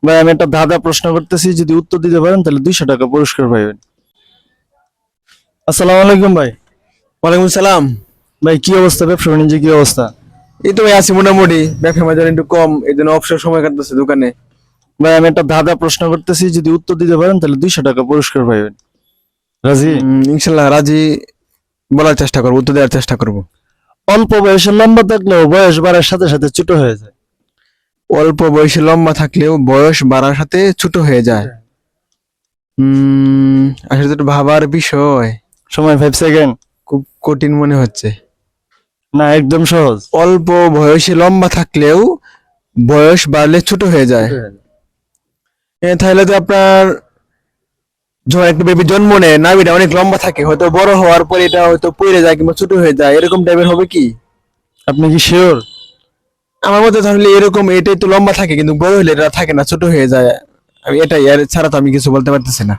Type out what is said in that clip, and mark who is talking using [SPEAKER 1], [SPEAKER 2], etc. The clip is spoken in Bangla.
[SPEAKER 1] ভাই আমি একটা ধাঁধা প্রশ্ন করতেছি, যদি উত্তর দিতে পারেন তাহলে 200 টাকা পুরস্কার পাইবেন। আসসালামু আলাইকুম ভাই।
[SPEAKER 2] ওয়ালাইকুম সালাম।
[SPEAKER 1] ভাই কি অবস্থা, ব্যবসা বাণিজ্য কি অবস্থা?
[SPEAKER 2] এই তো ভাই আছি মোটামুটি, ব্যবসা বাজার একটু কম, এই জন্য অবসর সময় কাটতেছে দোকানে।
[SPEAKER 1] ভাই আমি একটা ধাঁধা প্রশ্ন করতেছি, যদি উত্তর দিতে পারেন তাহলে 200 টাকা পুরস্কার পাইবেন। রাজি?
[SPEAKER 2] ইনশাল্লাহ রাজি। বলার চেষ্টা করবো, উত্তর দেওয়ার চেষ্টা করব।
[SPEAKER 1] অল্প বয়সে লম্বা থাকলেও বয়স বাড়ার সাথে সাথে ছোট হয়ে যায়।
[SPEAKER 2] অল্প বয়সে লম্বা থাকলেও বয়স বাড়ার সাথে ছোট হয়ে যায়। আসলে তো একটু ভাবার বিষয়।
[SPEAKER 1] সময় 5 সেকেন্ড।
[SPEAKER 2] খুব কঠিন মনে হচ্ছে।
[SPEAKER 1] না, একদম সহজ।
[SPEAKER 2] অল্প বয়সে লম্বা থাকলেও বয়স বাড়লে ছোট হয়ে যায়। তাহলে তো আপনার যখন একটা বেবি জন্ম নেয়, নাভিটা অনেক লম্বা থাকে, হয়তো বড় হওয়ার পরে এটা হয়তো পড়ে যায় কিংবা ছোট হয়ে যায়, এরকম টাইপের হবে কি?
[SPEAKER 1] আপনি কি শিওর?
[SPEAKER 2] আমার মতে তাহলে এরকম, এটাই তো লম্বা থাকে কিন্তু বড় হলে এটা থাকে না, ছোট হয়ে যায়। আমি এটাই, এর ছাড়া তো আমি কিছু বলতে পারতেছি না।